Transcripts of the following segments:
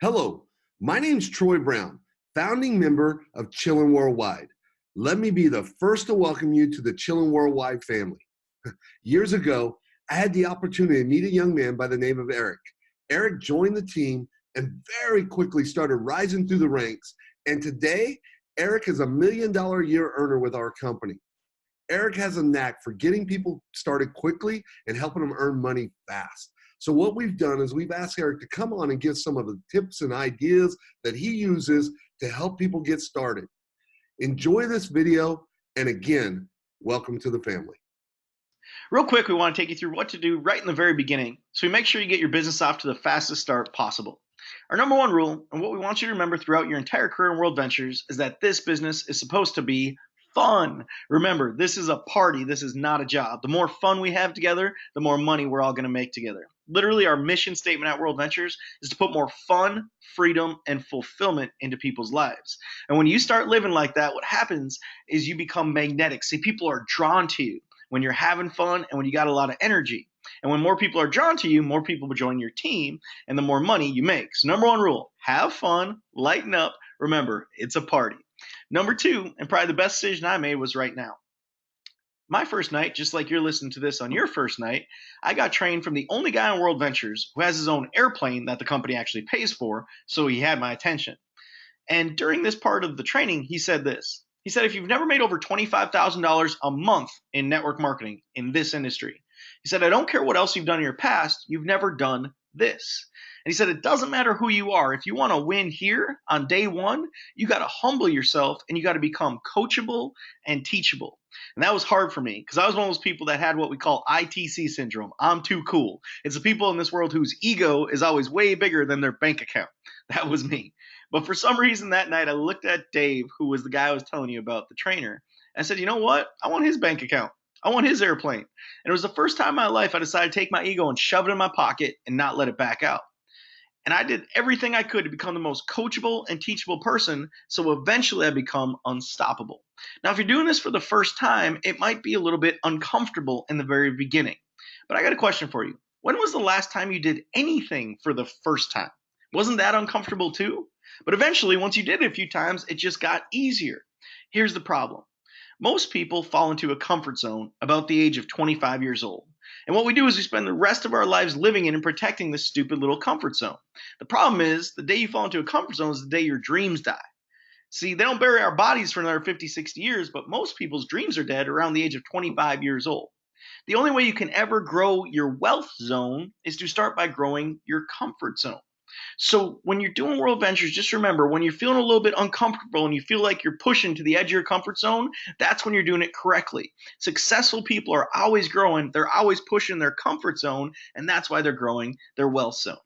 Hello, my name's Troy Brown, founding member of ChillinWorldwide. Let me be the first to welcome you to the ChillinWorldwide family. Years ago, I had the opportunity to meet a young man by the name of Eric. Eric joined the team and very quickly started rising through the ranks. And today, Eric is $1 million a year earner with our company. Eric has a knack for getting people started quickly and helping them earn money fast. So what we've done is we've asked Eric to come on and give some of the tips and ideas that he uses to help people get started. Enjoy this video, and again, welcome to the family. Real quick, we want to take you through what to do right in the very beginning so we make sure you get your business off to the fastest start possible. Our number one rule, and what we want you to remember throughout your entire career in World Ventures, is that this business is supposed to be fun. Remember, this is a party. This is not a job. The more fun we have together, the more money we're all going to make together. Literally, our mission statement at World Ventures is to put more fun, freedom, and fulfillment into people's lives. And when you start living like that, what happens is you become magnetic. See, people are drawn to you when you're having fun and when you got a lot of energy. And when more people are drawn to you, more people will join your team and the more money you make. So number one rule, have fun, lighten up. Remember, it's a party. Number two, and probably the best decision I made was right now. My first night, just like you're listening to this on your first night, I got trained from the only guy in World Ventures who has his own airplane that the company actually pays for, so he had my attention. And during this part of the training, he said this. He said, if you've never made over $25,000 a month in network marketing in this industry, he said, I don't care what else you've done in your past, you've never done this. And he said, it doesn't matter who you are. If you want to win here on day one, you got to humble yourself and you got to become coachable and teachable. And that was hard for me because I was one of those people that had what we call ITC syndrome. I'm too cool. It's the people in this world whose ego is always way bigger than their bank account. That was me. But for some reason that night, I looked at Dave, who was the guy I was telling you about, the trainer, and I said, you know what? I want his bank account. I want his airplane. And it was the first time in my life I decided to take my ego and shove it in my pocket and not let it back out. And I did everything I could to become the most coachable and teachable person, so eventually I become unstoppable. Now, if you're doing this for the first time, it might be a little bit uncomfortable in the very beginning. But I got a question for you. When was the last time you did anything for the first time? Wasn't that uncomfortable too? But eventually, once you did it a few times, it just got easier. Here's the problem. Most people fall into a comfort zone about the age of 25 years old. And what we do is we spend the rest of our lives living in and protecting this stupid little comfort zone. The problem is the day you fall into a comfort zone is the day your dreams die. See, they don't bury our bodies for another 50, 60 years, but most people's dreams are dead around the age of 25 years old. The only way you can ever grow your wealth zone is to start by growing your comfort zone. So when you're doing World Ventures, just remember, when you're feeling a little bit uncomfortable and you feel like you're pushing to the edge of your comfort zone, that's when you're doing it correctly. Successful people are always growing. They're always pushing their comfort zone, and that's why they're growing their wealth zone.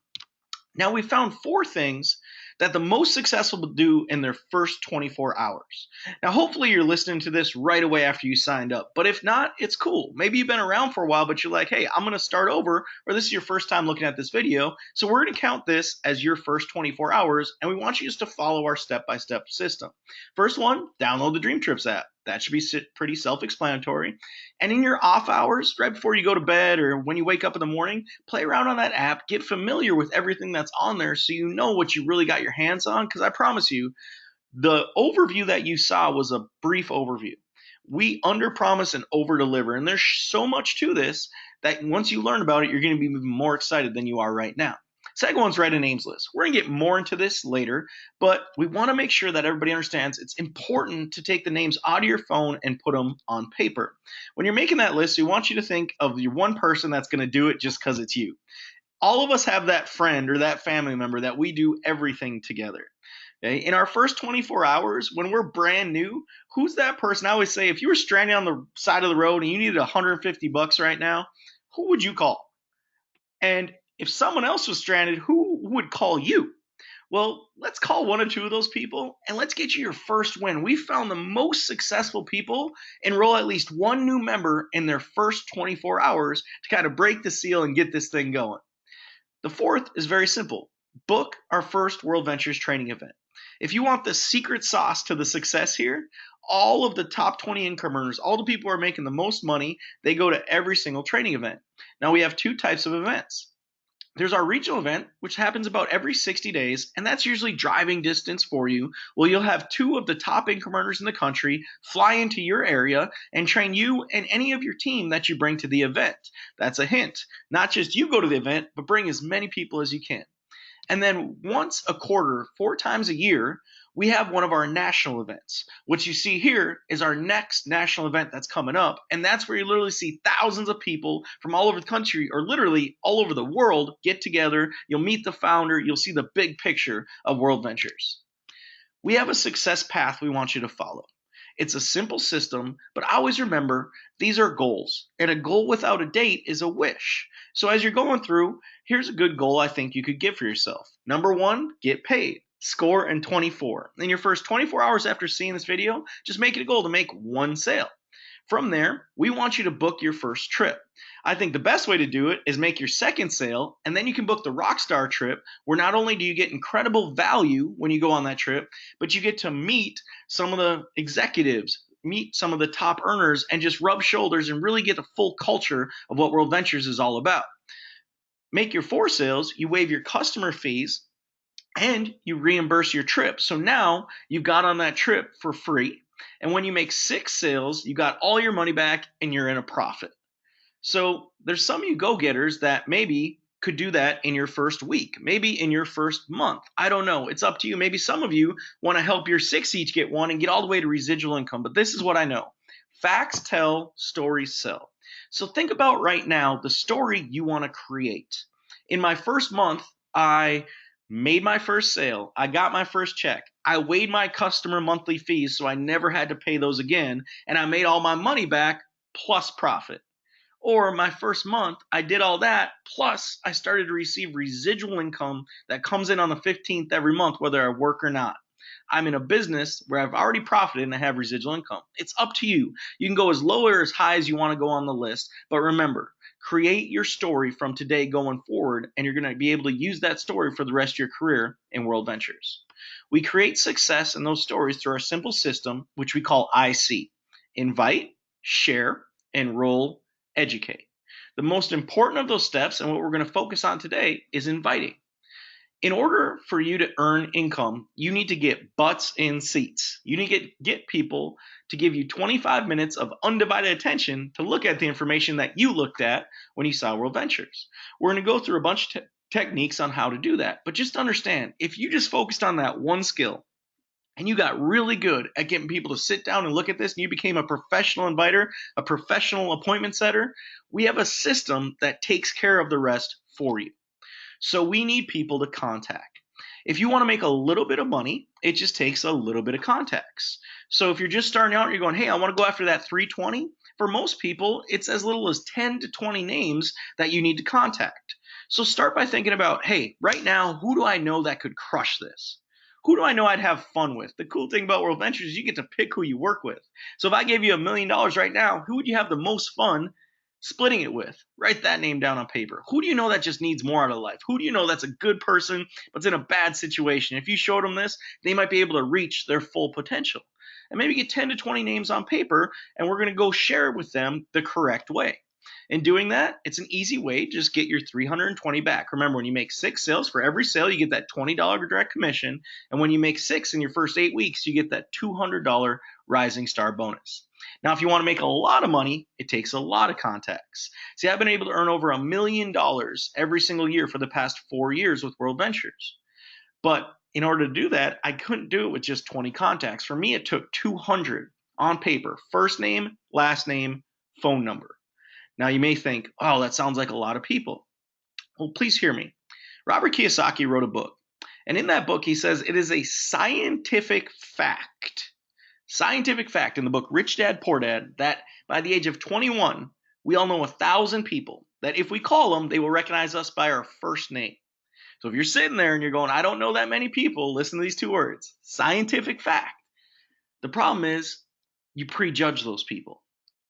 Now, we found 4 things that the most successful will do in their first 24 hours. Now, hopefully you're listening to this right away after you signed up. But if not, it's cool. Maybe you've been around for a while, but you're like, hey, I'm going to start over, or this is your first time looking at this video. So we're going to count this as your first 24 hours, and we want you just to follow our step-by-step system. First one, download the Dream Trips app. That should be pretty self-explanatory. And in your off hours, right before you go to bed or when you wake up in the morning, play around on that app, get familiar with everything that's on there so you know what you really got your hands on. Because I promise you, the overview that you saw was a brief overview. We under-promise and over-deliver. And there's so much to this that once you learn about it, you're going to be even more excited than you are right now. Second one's write a names list. We're going to get more into this later, but we want to make sure that everybody understands it's important to take the names out of your phone and put them on paper. When you're making that list, we want you to think of your one person that's going to do it just because it's you. All of us have that friend or that family member that we do everything together. Okay? In our first 24 hours, when we're brand new, who's that person? I always say, if you were stranded on the side of the road and you needed $150 right now, who would you call? And if someone else was stranded, who would call you? Well, let's call 1 or 2 of those people and let's get you your first win. We found the most successful people enroll at least 1 new member in their first 24 hours to kind of break the seal and get this thing going. The 4th is very simple. Book our first World Ventures training event. If you want the secret sauce to the success here, all of the top 20 income earners, all the people who are making the most money, they go to every single training event. Now we have 2 types of events. There's our regional event, which happens about every 60 days, and that's usually driving distance for you. Well, you'll have two of the top income earners in the country fly into your area and train you and any of your team that you bring to the event. That's a hint. Not just you go to the event, but bring as many people as you can. And then once a quarter, 4 times a year, we have one of our national events. What you see here is our next national event that's coming up. And that's where you literally see thousands of people from all over the country, or literally all over the world, get together. You'll meet the founder. You'll see the big picture of World Ventures. We have a success path we want you to follow. It's a simple system, but always remember these are goals, and a goal without a date is a wish. So as you're going through, here's a good goal I think you could give for yourself. Number 1, get paid. Score in 24. In your first 24 hours after seeing this video, just make it a goal to make 1 sale. From there, we want you to book your first trip. I think the best way to do it is make your second sale, and then you can book the Rockstar trip, where not only do you get incredible value when you go on that trip, but you get to meet some of the executives, meet some of the top earners, and just rub shoulders and really get the full culture of what World Ventures is all about. Make your 4 sales, you waive your customer fees, and you reimburse your trip. So now you've got on that trip for free. And when you make 6 sales, you got all your money back and you're in a profit. So there's some of you go-getters that maybe could do that in your first week, maybe in your first month. I don't know. It's up to you. Maybe some of you want to help your 6 each get 1 and get all the way to residual income. But this is what I know. Facts tell, stories sell. So think about right now the story you want to create. In my first month, I made my first sale. I got my first check. I waived my customer monthly fees so I never had to pay those again. And I made all my money back plus profit. Or my first month, I did all that, plus I started to receive residual income that comes in on the 15th every month, whether I work or not. I'm in a business where I've already profited and I have residual income. It's up to you. You can go as low or as high as you want to go on the list. But remember, create your story from today going forward, and you're going to be able to use that story for the rest of your career in World Ventures. We create success in those stories through our simple system, which we call IC. Invite, share, enroll, educate. The most important of those steps, and what we're going to focus on today, is inviting. In order for you to earn income, you need to get butts in seats. You need to get people to give you 25 minutes of undivided attention to look at the information that you looked at when you saw World Ventures. We're going to go through a bunch of techniques on how to do that. But just understand, if you just focused on that one skill, and you got really good at getting people to sit down and look at this, and you became a professional inviter, a professional appointment setter, we have a system that takes care of the rest for you. So we need people to contact. If you want to make a little bit of money, it just takes a little bit of contacts. So if you're just starting out and you're going, hey, I want to go after that 320, for most people, it's as little as 10 to 20 names that you need to contact. So start by thinking about, hey, right now, who do I know that could crush this? Who do I know I'd have fun with? The cool thing about World Ventures is you get to pick who you work with. So if I gave you $1 million right now, who would you have the most fun splitting it with? Write that name down on paper. Who do you know that just needs more out of life? Who do you know that's a good person but's in a bad situation? If you showed them this, they might be able to reach their full potential. And maybe get 10 to 20 names on paper, and we're going to go share it with them the correct way. In doing that, it's an easy way to just get your $320 back. Remember, when you make 6 sales, for every sale, you get that $20 direct commission. And when you make 6 in your first 8 weeks, you get that $200 Rising Star bonus. Now, if you want to make a lot of money, it takes a lot of contacts. See, I've been able to earn over $1 million every single year for the past 4 years with World Ventures. But in order to do that, I couldn't do it with just 20 contacts. For me, it took 200 on paper: first name, last name, phone number. Now, you may think, oh, that sounds like a lot of people. Well, please hear me. Robert Kiyosaki wrote a book. And in that book, he says it is a scientific fact in the book Rich Dad, Poor Dad, that by the age of 21, we all know 1,000 people that if we call them, they will recognize us by our first name. So if you're sitting there and you're going, I don't know that many people, listen to these 2 words: scientific fact. The problem is you prejudge those people.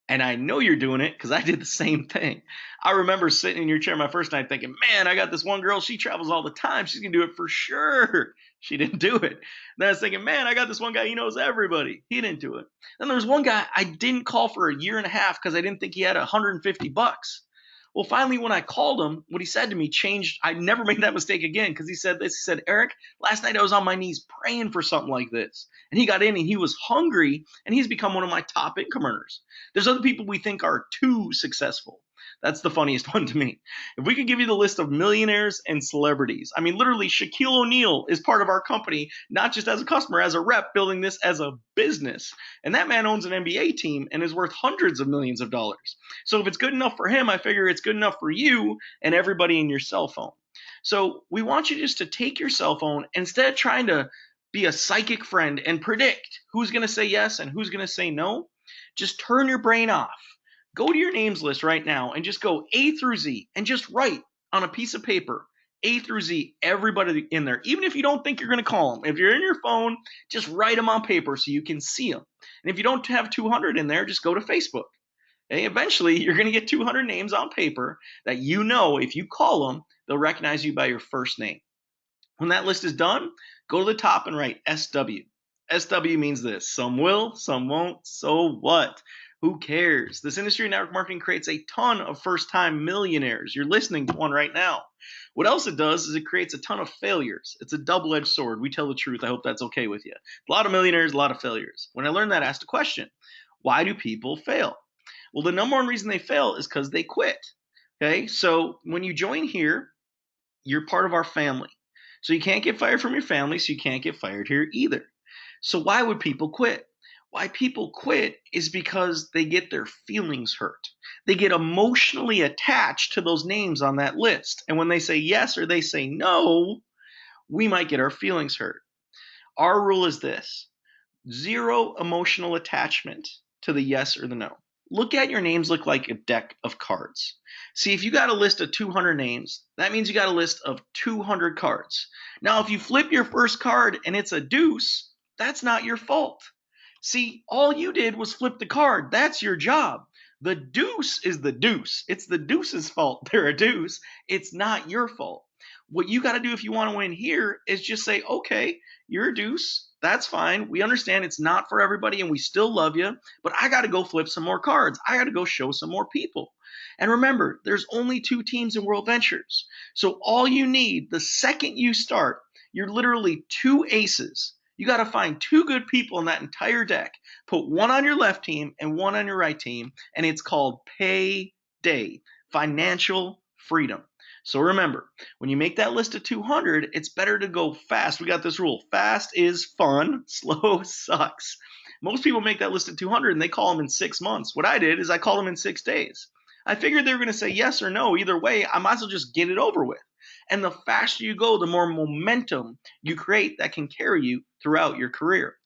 And I know you're doing it because I did the same thing. I remember sitting in your chair my first night thinking, man, I got this one girl. She travels all the time. She's going to do it for sure. She didn't do it. Then I was thinking, man, I got this one guy. He knows everybody. He didn't do it. Then there was one guy I didn't call for a year and a half because I didn't think he had $150. Well, finally, when I called him, what he said to me changed. I never made that mistake again because he said this. He said, Eric, last night I was on my knees praying for something like this. And he got in and he was hungry and he's become one of my top income earners. There's other people we think are too successful. That's the funniest one to me. If we could give you the list of millionaires and celebrities, I mean, literally, Shaquille O'Neal is part of our company, not just as a customer, as a rep, building this as a business. And that man owns an NBA team and is worth hundreds of millions of dollars. So if it's good enough for him, I figure it's good enough for you and everybody in your cell phone. So we want you just to take your cell phone, instead of trying to be a psychic friend and predict who's going to say yes and who's going to say no, just turn your brain off. Go to your names list right now and just go A through Z and just write on a piece of paper A through Z, everybody in there. Even if you don't think you're going to call them, if you're in your phone, just write them on paper so you can see them. And if you don't have 200 in there, just go to Facebook. Okay? Eventually, you're going to get 200 names on paper that you know if you call them, they'll recognize you by your first name. When that list is done, go to the top and write SW. SW means this: some will, some won't, so what? Who cares? This industry of network marketing creates a ton of first-time millionaires. You're listening to one right now. What else it does is it creates a ton of failures. It's a double-edged sword. We tell the truth. I hope that's okay with you. A lot of millionaires, a lot of failures. When I learned that, I asked a question. Why do people fail? Well, the number one reason they fail is because they quit. Okay, so when you join here, you're part of our family. So you can't get fired from your family, so you can't get fired here either. So why would people quit? Why people quit is because they get their feelings hurt. They get emotionally attached to those names on that list. And when they say yes or they say no, we might get our feelings hurt. Our rule is this: zero emotional attachment to the yes or the no. Look at your names look like a deck of cards. See, if you got a list of 200 names, that means you got a list of 200 cards. Now, if you flip your first card and it's a deuce, that's not your fault. See, all you did was flip the card. That's your job. The deuce is the deuce. It's the deuce's fault they're a deuce. It's not your fault. What you got to do if you want to win here is just say, okay, you're a deuce. That's fine. We understand it's not for everybody and we still love you, but I got to go flip some more cards. I got to go show some more people. And remember, there's only 2 teams in World Ventures. So all you need, the second you start, you're literally 2 aces. You got to find 2 good people in that entire deck. Put one on your left team and one on your right team, and it's called payday, financial freedom. So remember, when you make that list of 200, it's better to go fast. We got this rule: fast is fun, slow sucks. Most people make that list of 200 and they call them in 6 months. What I did is I called them in 6 days. I figured they were going to say yes or no. Either way, I might as well just get it over with. And the faster you go, the more momentum you create that can carry you throughout your career.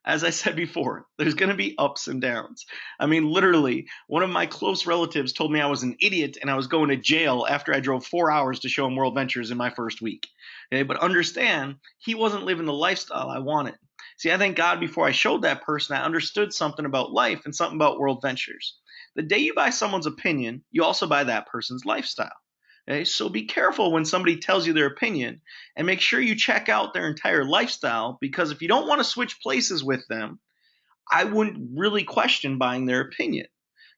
As I said before, there's going to be ups and downs. I mean, literally, one of my close relatives told me I was an idiot and I was going to jail after I drove 4 hours to show him World Ventures in my first week. Okay, but understand, he wasn't living the lifestyle I wanted. See, I thank God before I showed that person, I understood something about life and something about World Ventures. The day you buy someone's opinion, you also buy that person's lifestyle. Okay, so be careful when somebody tells you their opinion, and make sure you check out their entire lifestyle, because if you don't want to switch places with them, I wouldn't really question buying their opinion.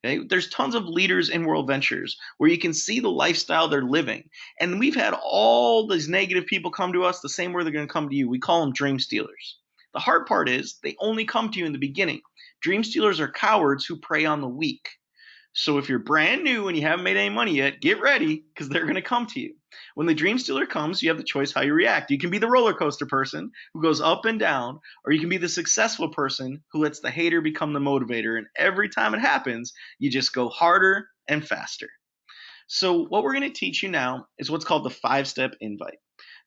Okay, there's tons of leaders in World Ventures where you can see the lifestyle they're living. And we've had all these negative people come to us the same way they're going to come to you. We call them dream stealers. The hard part is they only come to you in the beginning. Dream stealers are cowards who prey on the weak. So if you're brand new and you haven't made any money yet, get ready, because they're going to come to you. When the dream stealer comes, you have the choice how you react. You can be the roller coaster person who goes up and down, or you can be the successful person who lets the hater become the motivator. And every time it happens, you just go harder and faster. So what we're going to teach you now is what's called the 5-step invite.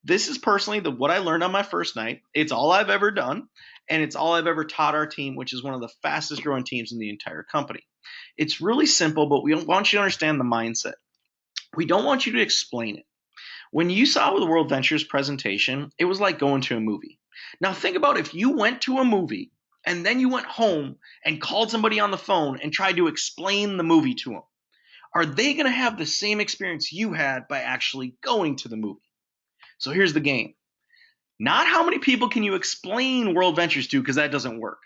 This is personally what I learned on my first night. It's all I've ever done, and it's all I've ever taught our team, which is one of the fastest growing teams in the entire company. It's really simple, but we want you to understand the mindset. We don't want you to explain it. When you saw the World Ventures presentation, it was like going to a movie. Now think about if you went to a movie and then you went home and called somebody on the phone and tried to explain the movie to them. Are they going to have the same experience you had by actually going to the movie? So here's the game. Not how many people can you explain World Ventures to, because that doesn't work.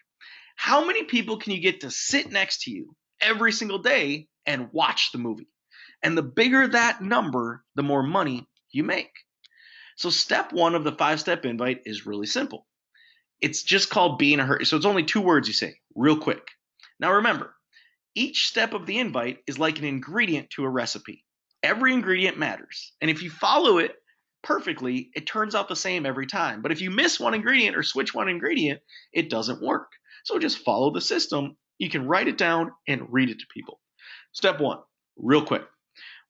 How many people can you get to sit next to you every single day and watch the movie? And the bigger that number, the more money you make. So step 1 of the 5-step invite is really simple. It's just called be in a hurry. So it's only 2 words you say, real quick. Now remember, each step of the invite is like an ingredient to a recipe. Every ingredient matters. And if you follow it perfectly, it turns out the same every time. But if you miss one ingredient or switch one ingredient, it doesn't work. So just follow the system. You can write it down and read it to people. Step 1, real quick.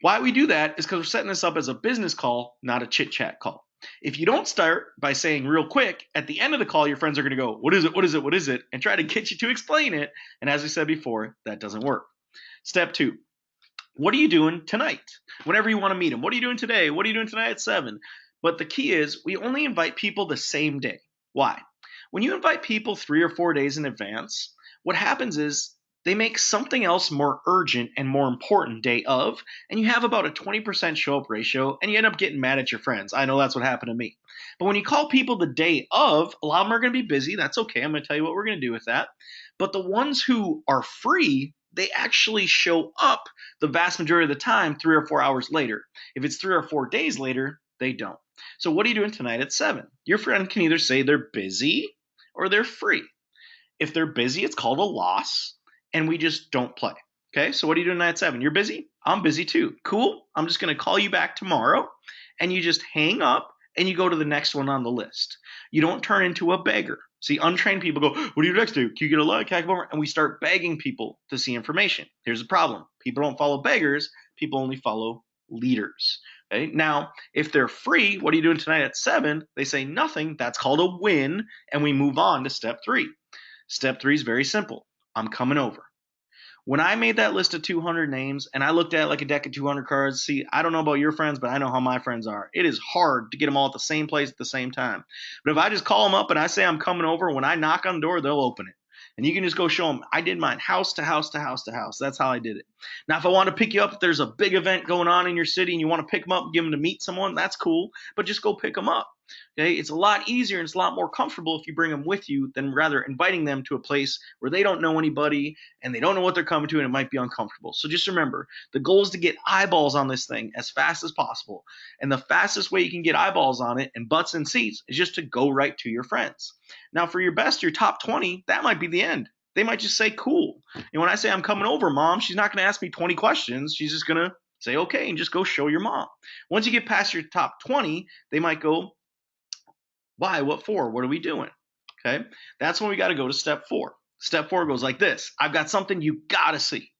Why we do that is because we're setting this up as a business call, not a chit chat call. If you don't start by saying real quick, at the end of the call, your friends are going to go, what is it, what is it, what is it, and try to get you to explain it. And as we said before, that doesn't work. Step 2, what are you doing tonight? Whenever you want to meet them. What are you doing today? What are you doing tonight at 7? But the key is we only invite people the same day. Why? When you invite people 3 or 4 days in advance, what happens is they make something else more urgent and more important day of, and you have about a 20% show up ratio, and you end up getting mad at your friends. I know that's what happened to me. But when you call people the day of, a lot of them are going to be busy. That's okay. I'm going to tell you what we're going to do with that. But the ones who are free, they actually show up the vast majority of the time 3 or 4 hours later. If it's 3 or 4 days later, they don't. So what are you doing tonight at 7? Your friend can either say they're busy or they're free. If they're busy, it's called a loss, and we just don't play. Okay, so what are you doing tonight at 7? You're busy? I'm busy too. Cool. I'm just going to call you back tomorrow, and you just hang up and you go to the next one on the list. You don't turn into a beggar. See, untrained people go, what do you next do? Can you get a like? Can I come over? And we start begging people to see information. Here's the problem. People don't follow beggars. People only follow leaders. Okay? Now, if they're free, what are you doing tonight at 7? They say nothing. That's called a win, and we move on to step 3. Step 3 is very simple. I'm coming over. When I made that list of 200 names and I looked at it like a deck of 200 cards, see, I don't know about your friends, but I know how my friends are. It is hard to get them all at the same place at the same time. But if I just call them up and I say I'm coming over, when I knock on the door, they'll open it. And you can just go show them. I did mine house to house to house to house. That's how I did it. Now, if I want to pick you up, if there's a big event going on in your city and you want to pick them up and give them to meet someone, that's cool. But just go pick them up. Okay, it's a lot easier and it's a lot more comfortable if you bring them with you than rather inviting them to a place where they don't know anybody and they don't know what they're coming to and it might be uncomfortable. So just remember, the goal is to get eyeballs on this thing as fast as possible. And the fastest way you can get eyeballs on it and butts and seats is just to go right to your friends. Now, for your top 20, that might be the end. They might just say, cool. And when I say I'm coming over, Mom, she's not going to ask me 20 questions. She's just going to say, okay, and just go show your mom. Once you get past your top 20, they might go, why? What for? What are we doing? Okay. That's when we got to go to step 4. Step 4 goes like this. I've got something you got to see.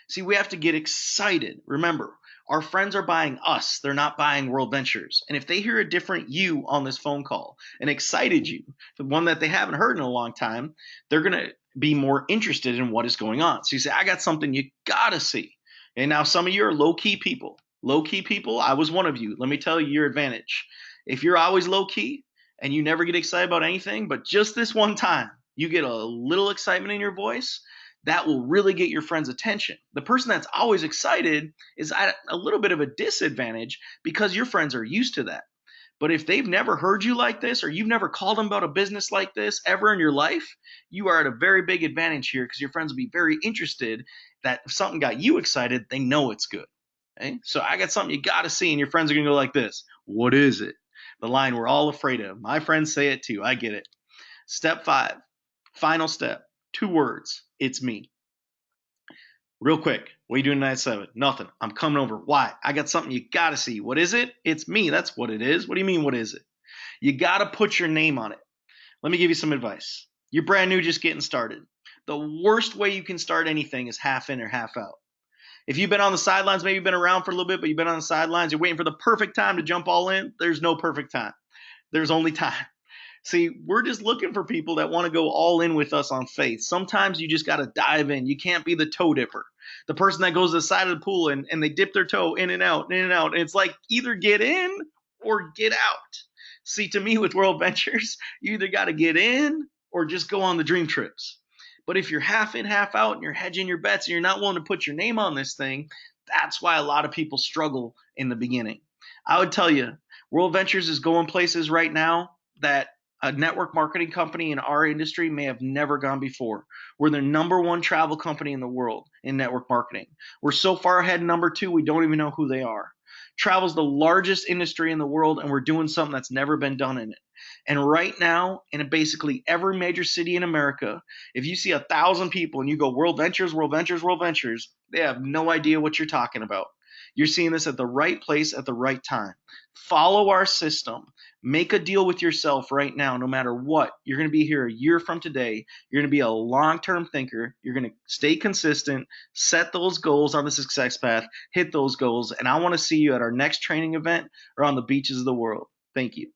See, we have to get excited. Remember, our friends are buying us. They're not buying World Ventures. And if they hear a different you on this phone call, an excited you, the one that they haven't heard in a long time, they're going to be more interested in what is going on. So you say, I got something you got to see. And now some of you are low-key people. Low-key people, I was one of you. Let me tell you your advantage. If you're always low-key, and you never get excited about anything, but just this one time, you get a little excitement in your voice, that will really get your friend's attention. The person that's always excited is at a little bit of a disadvantage because your friends are used to that. But if they've never heard you like this, or you've never called them about a business like this ever in your life, you are at a very big advantage here because your friends will be very interested that if something got you excited, they know it's good. Okay? So I got something you got to see, and your friends are going to go like this. What is it? The line we're all afraid of. My friends say it too. I get it. Step 5, final step, 2 words. It's me. Real quick. What are you doing tonight at 7? Nothing. I'm coming over. Why? I got something you got to see. What is it? It's me. That's what it is. What do you mean, what is it? You got to put your name on it. Let me give you some advice. You're brand new, just getting started. The worst way you can start anything is half in or half out. If you've been on the sidelines, maybe you've been around for a little bit, but you've been on the sidelines, you're waiting for the perfect time to jump all in. There's no perfect time. There's only time. See, we're just looking for people that want to go all in with us on faith. Sometimes you just got to dive in. You can't be the toe dipper. The person that goes to the side of the pool and they dip their toe in and out, in and out. And it's like either get in or get out. See, to me with World Ventures, you either got to get in or just go on the dream trips. But if you're half in, half out, and you're hedging your bets, and you're not willing to put your name on this thing, that's why a lot of people struggle in the beginning. I would tell you, World Ventures is going places right now that a network marketing company in our industry may have never gone before. We're the #1 travel company in the world. in network marketing. We're so far ahead, number two, we don't even know who they are. Travel's the largest industry in the world, and we're doing something that's never been done in it. And right now, in basically every major city in America, if you see 1,000 people and you go World Ventures, World Ventures, World Ventures, they have no idea what you're talking about. You're seeing this at the right place at the right time. Follow our system. Make a deal with yourself right now, no matter what. You're going to be here a year from today. You're going to be a long-term thinker. You're going to stay consistent, set those goals on the success path, hit those goals. And I want to see you at our next training event or on the beaches of the world. Thank you.